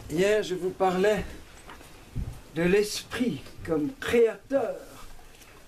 Hier, je vous parlais de l'esprit comme créateur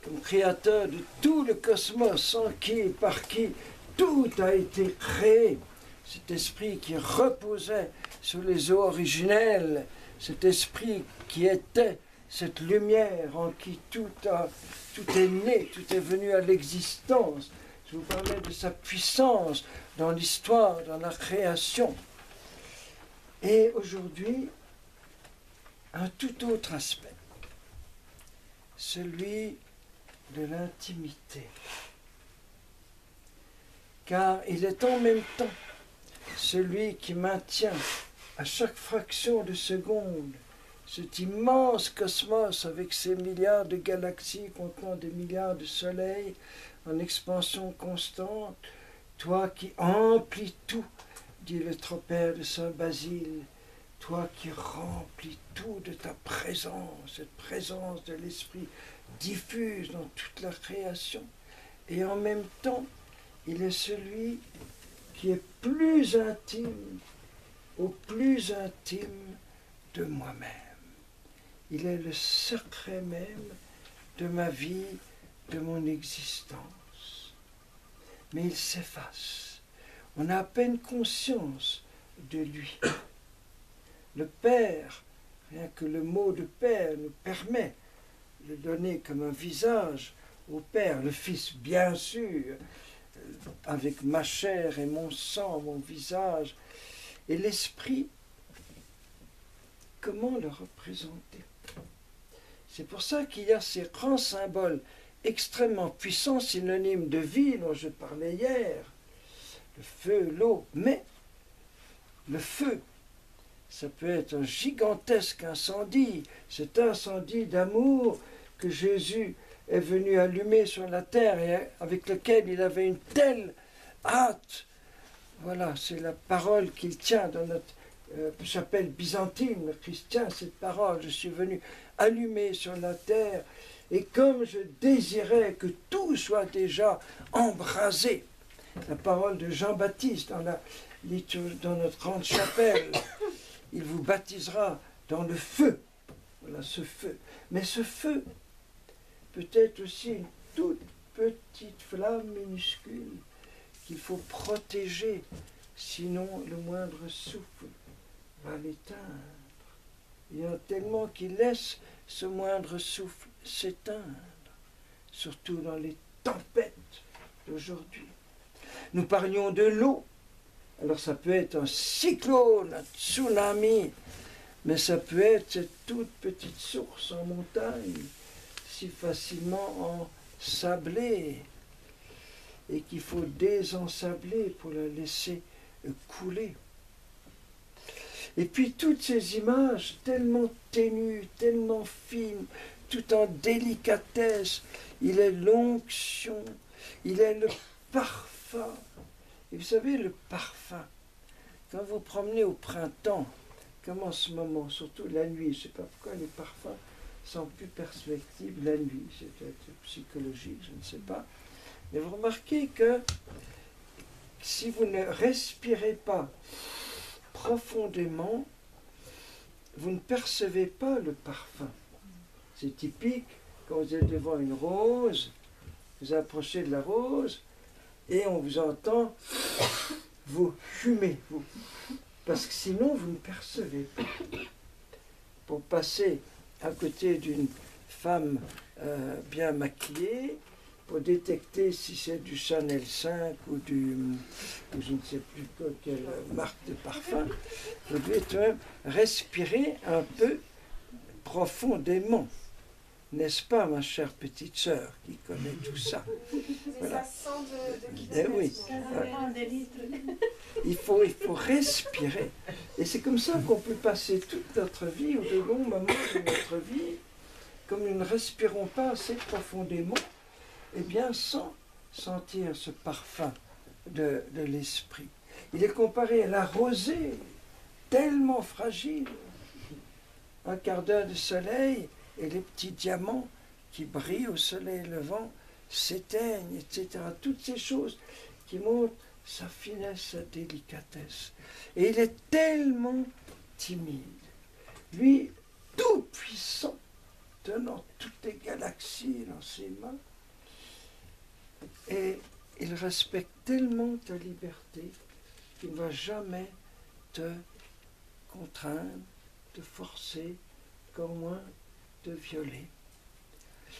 de tout le cosmos, en qui et par qui tout a été créé. Cet esprit qui reposait sur les eaux originelles, cet esprit qui était cette lumière en qui tout est né, tout est venu à l'existence. Je vous parlais de sa puissance dans l'histoire, dans la création. Et aujourd'hui, un tout autre aspect, celui de l'intimité. Car il est en même temps celui qui maintient à chaque fraction de seconde cet immense cosmos avec ses milliards de galaxies contenant des milliards de soleils en expansion constante, toi qui emplis tout, dit le tropère de Saint Basile, toi qui remplis tout de ta présence, cette présence de l'esprit diffuse dans toute la création, et en même temps, il est celui qui est plus intime, au plus intime de moi-même. Il est le secret même de ma vie, de mon existence. Mais il s'efface. On a à peine conscience de lui. Le Père, rien que le mot de Père nous permet de donner comme un visage au Père. Le Fils, bien sûr, avec ma chair et mon sang, mon visage. Et l'Esprit, comment le représenter? C'est pour ça qu'il y a ces grands symboles extrêmement puissants, synonymes de vie dont je parlais hier. Le feu, l'eau, mais le feu, ça peut être un gigantesque incendie, cet incendie d'amour que Jésus est venu allumer sur la terre et avec lequel il avait une telle hâte. Voilà, c'est la parole qu'il tient dans notre chapelle byzantine. Le Christ tient cette parole, je suis venu allumer sur la terre, et comme je désirais que tout soit déjà embrasé, la parole de Jean-Baptiste dans notre grande chapelle, il vous baptisera dans le feu. Voilà ce feu. Mais ce feu peut être aussi une toute petite flamme minuscule qu'il faut protéger, sinon le moindre souffle va l'éteindre. Il y en a tellement qui laissent ce moindre souffle s'éteindre, surtout dans les tempêtes d'aujourd'hui. Nous parlions de l'eau. Alors ça peut être un cyclone, un tsunami, mais ça peut être cette toute petite source en montagne, si facilement ensablée, et qu'il faut désensabler pour la laisser couler. Et puis toutes ces images tellement ténues, tellement fines, tout en délicatesse, il est l'onction, il est le parfum. Et vous savez, le parfum, quand vous promenez au printemps, comme en ce moment, surtout la nuit, je ne sais pas pourquoi les parfums sont plus perspectives la nuit, c'est peut-être psychologique, je ne sais pas. Mais vous remarquez que si vous ne respirez pas profondément, vous ne percevez pas le parfum. C'est typique, quand vous êtes devant une rose, vous approchez de la rose, et on vous entend, vous fumez, parce que sinon vous ne percevez pas. Pour passer à côté d'une femme bien maquillée, pour détecter si c'est du Chanel 5 ou je ne sais plus quelle marque de parfum, vous devez quand même respirer un peu profondément. N'est-ce pas, ma chère petite sœur, qui connaît tout ça? Voilà. Ça sent de Eh oui. Il faut respirer. Et c'est comme ça qu'on peut passer toute notre vie, ou de longs moments de notre vie, comme nous ne respirons pas assez profondément, eh bien sans sentir ce parfum de l'esprit. Il est comparé à la rosée, tellement fragile. Un quart d'heure de soleil, et les petits diamants qui brillent au soleil levant s'éteignent, etc. Toutes ces choses qui montrent sa finesse, sa délicatesse. Et il est tellement timide. Lui, tout puissant, tenant toutes les galaxies dans ses mains, et il respecte tellement ta liberté qu'il ne va jamais te contraindre, te forcer, encore moins te violer.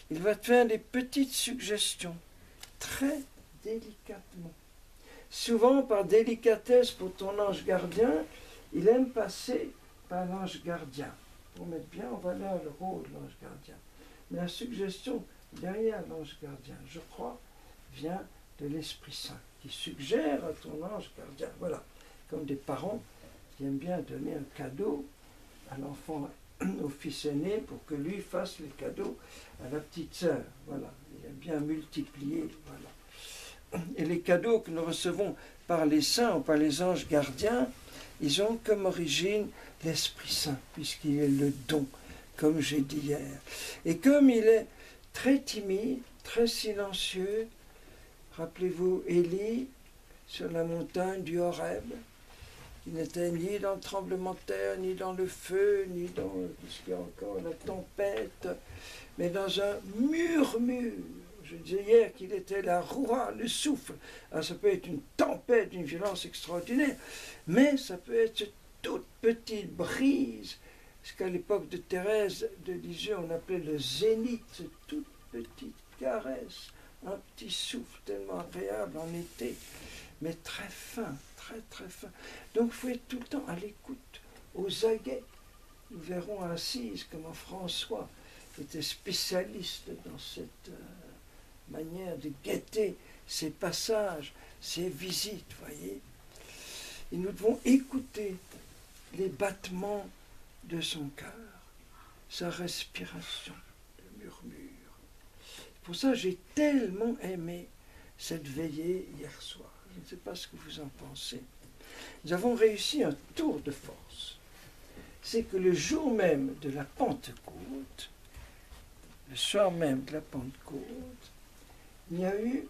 Il va te faire des petites suggestions, très délicatement. Souvent, par délicatesse pour ton ange gardien, il aime passer par l'ange gardien. Pour mettre bien en valeur le rôle de l'ange gardien. Mais la suggestion derrière l'ange gardien, je crois, vient de l'Esprit Saint, qui suggère à ton ange gardien, voilà, comme des parents qui aiment bien donner un cadeau à l'enfant, au fils aîné, pour que lui fasse les cadeaux à la petite sœur. Voilà, il aime bien multiplier. Voilà. Et les cadeaux que nous recevons par les saints ou par les anges gardiens, ils ont comme origine l'Esprit Saint, puisqu'il est le don, comme j'ai dit hier. Et comme il est très timide, très silencieux, rappelez-vous Élie sur la montagne du Horeb, qui n'était ni dans le tremblement de terre, ni dans le feu, ni dans ce qu'il y a encore, la tempête, mais dans un murmure. Je disais hier qu'il était la roua, le souffle. Alors ça peut être une tempête d'une violence extraordinaire, mais ça peut être cette toute petite brise, ce qu'à l'époque de Thérèse de Lisieux on appelait le zénith, cette toute petite caresse, un petit souffle tellement agréable en été, mais très fin, très très fin. Donc il faut être tout le temps à l'écoute, aux aguets. Nous verrons à Assise comment François était spécialiste dans cette manière de guetter ses passages, ses visites, voyez. Et nous devons écouter les battements de son cœur, sa respiration, le murmure. Pour ça, j'ai tellement aimé cette veillée hier soir. Je ne sais pas ce que vous en pensez. Nous avons réussi un tour de force. C'est que le jour même de la Pentecôte, le soir même de la Pentecôte, il n'y a eu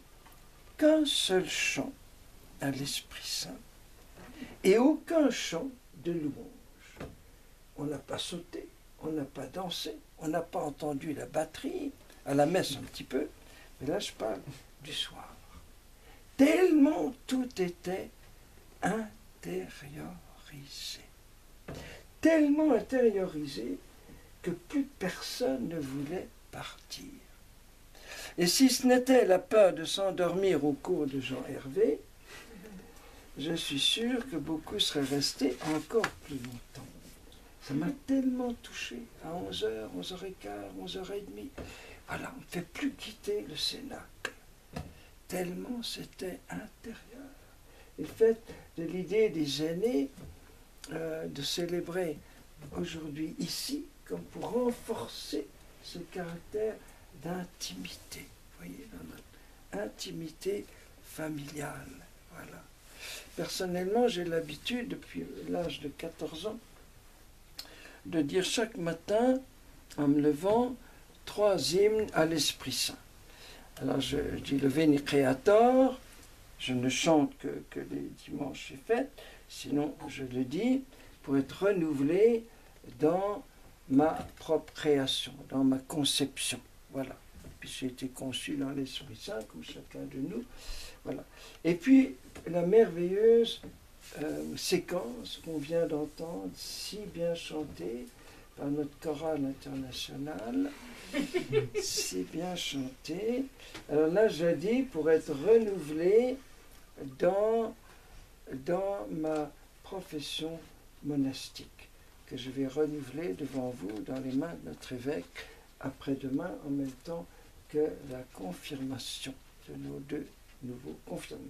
qu'un seul chant à l'Esprit Saint et aucun chant de louange. On n'a pas sauté, on n'a pas dansé, on n'a pas entendu la batterie, à la messe un petit peu, mais là je parle du soir. Tellement tout était intériorisé. Tellement intériorisé que plus personne ne voulait partir. Et si ce n'était la peur de s'endormir au cours de Jean Hervé, je suis sûr que beaucoup seraient restés encore plus longtemps. Ça m'a tellement touché à 11h, 11h15, 11h30. Voilà, on ne fait plus quitter le Cénacle. Tellement c'était intérieur. Et le fait de l'idée des aînés de célébrer aujourd'hui ici, comme pour renforcer ce caractère d'intimité. Vous voyez, dans notre intimité familiale. Voilà. Personnellement, j'ai l'habitude, depuis l'âge de 14 ans, de dire chaque matin, en me levant, 3 hymnes à l'Esprit Saint. Alors je dis le Veni Creator, je ne chante que les dimanches et fêtes, sinon je le dis pour être renouvelé dans ma propre création, dans ma conception. Voilà. Puis j'ai été conçu dans l'Esprit Saint, comme chacun de nous. Voilà. Et puis la merveilleuse séquence qu'on vient d'entendre, si bien chantée par notre chorale internationale, si bien chantée. Alors là, j'ai dit pour être renouvelé dans ma profession monastique, que je vais renouveler devant vous dans les mains de notre évêque après-demain, en même temps que la confirmation de nos 2 nouveaux confirmés.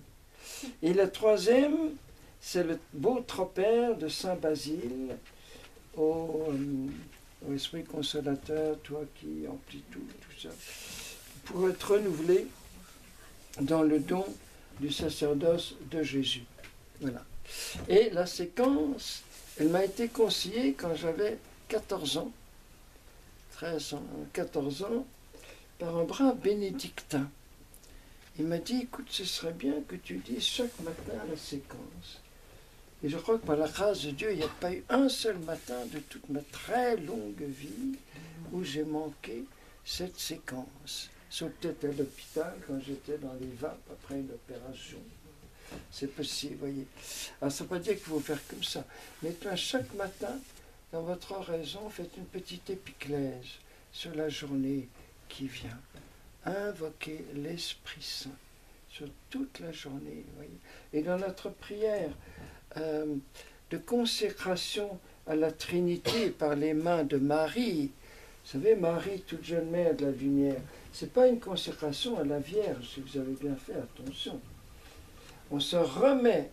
Et la 3e, c'est le beau tropère de Saint Basile, au Esprit consolateur, toi qui emplis tout ça, pour être renouvelé dans le don du sacerdoce de Jésus. Voilà. Et la séquence, elle m'a été conseillée quand j'avais 14 ans, 13 ans, 14 ans, par un brave bénédictin il m'a dit, écoute, ce serait bien que tu dises chaque matin la séquence. Et je crois que par la grâce de Dieu, il n'y a pas eu un seul matin de toute ma très longue vie où j'ai manqué cette séquence. Sauf peut-être à l'hôpital, quand j'étais dans les vapes après une opération. C'est possible, voyez. Alors ça ne veut pas dire qu'il faut faire comme ça. Mais chaque matin, dans votre oraison, faites une petite épiclèse sur la journée qui vient. Invoquez l'Esprit Saint sur toute la journée, voyez. Et dans notre prière de consécration à la Trinité par les mains de Marie, vous savez, Marie, toute jeune mère de la lumière, ce n'est pas une consécration à la Vierge, si vous avez bien fait attention. On se remet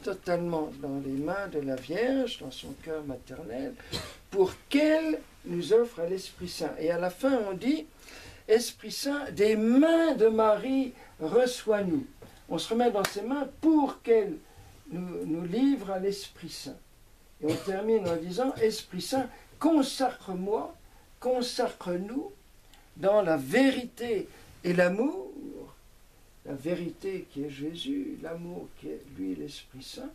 totalement dans les mains de la Vierge, dans son cœur maternel, pour qu'elle nous offre à l'Esprit Saint. Et à la fin, on dit, Esprit Saint, des mains de Marie, reçois-nous. On se remet dans ses mains pour qu'elle nous livre à l'Esprit Saint. Et on termine en disant, Esprit Saint, consacre-moi, consacre-nous dans la vérité et l'amour, la vérité qui est Jésus, l'amour qui est lui l'Esprit Saint,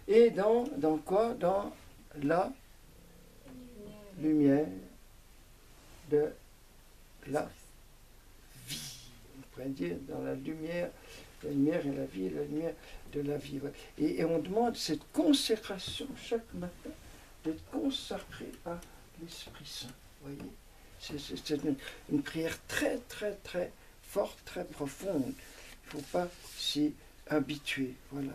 et dans quoi? Dans la lumière de la vie. On pourrait dire dans la lumière et la vie, la lumière de la vie. Et on demande cette consécration chaque matin, d'être consacré à l'Esprit Saint. Voyez, c'est une prière très, très, très forte, très profonde. Il ne faut pas s'y habituer. Voilà.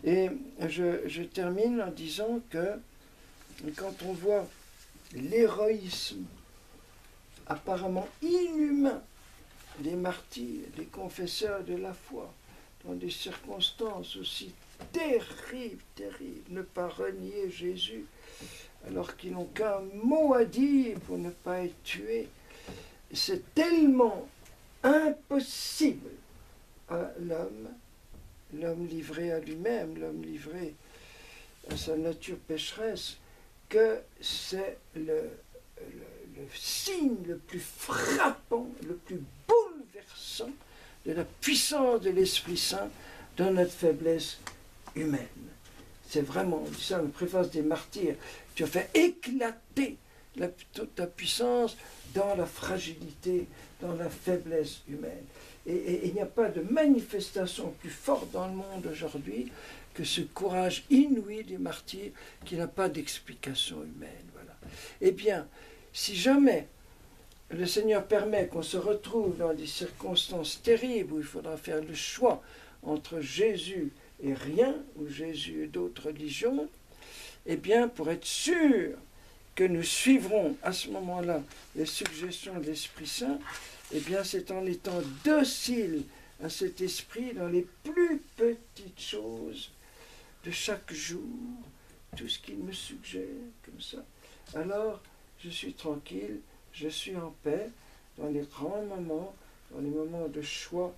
Et je termine en disant que quand on voit l'héroïsme apparemment inhumain des martyrs, des confesseurs de la foi, dans des circonstances aussi terribles, ne pas renier Jésus, alors qu'ils n'ont qu'un mot à dire pour ne pas être tués, c'est tellement impossible à l'homme livré à lui-même, l'homme livré à sa nature pécheresse, que c'est le signe le plus frappant, le plus bouleversant de la puissance de l'Esprit Saint dans notre faiblesse humaine. C'est vraiment, on dit ça dans la préface des martyrs, tu as fait éclater ta puissance dans la fragilité, dans la faiblesse humaine. Et il n'y a pas de manifestation plus forte dans le monde aujourd'hui que ce courage inouï des martyrs qui n'a pas d'explication humaine. Voilà. Eh bien, si jamais le Seigneur permet qu'on se retrouve dans des circonstances terribles où il faudra faire le choix entre Jésus et rien, ou Jésus et d'autres religions, eh bien, pour être sûr que nous suivrons à ce moment-là les suggestions de l'Esprit Saint, eh bien, c'est en étant docile à cet Esprit dans les plus petites choses de chaque jour, tout ce qu'il me suggère, comme ça. Alors, je suis tranquille, je suis en paix dans les grands moments, dans les moments de choix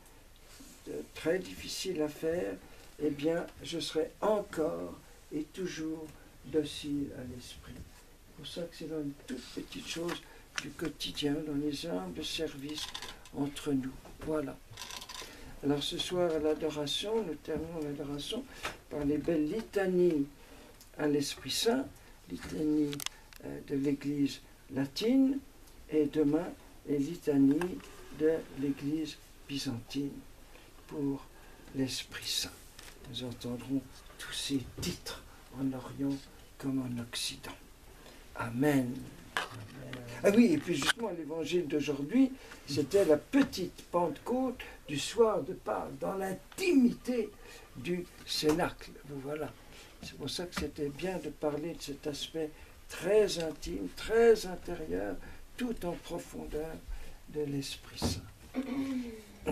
très difficiles à faire, eh bien, je serai encore et toujours docile à l'Esprit. C'est pour ça que c'est dans une toute petite chose du quotidien, dans les humbles services entre nous. Voilà. Alors ce soir à l'adoration, nous terminons l'adoration par les belles litanies à l'Esprit Saint, litanie de l'Église latine, et demain les litanies de l'Église byzantine pour l'Esprit Saint. Nous entendrons tous ces titres en Orient comme en Occident. Amen. Ah oui, et puis justement, l'évangile d'aujourd'hui, c'était la petite Pentecôte du soir de Pâques, dans l'intimité du cénacle. Voilà. C'est pour ça que c'était bien de parler de cet aspect très intime, très intérieur, tout en profondeur de l'Esprit Saint.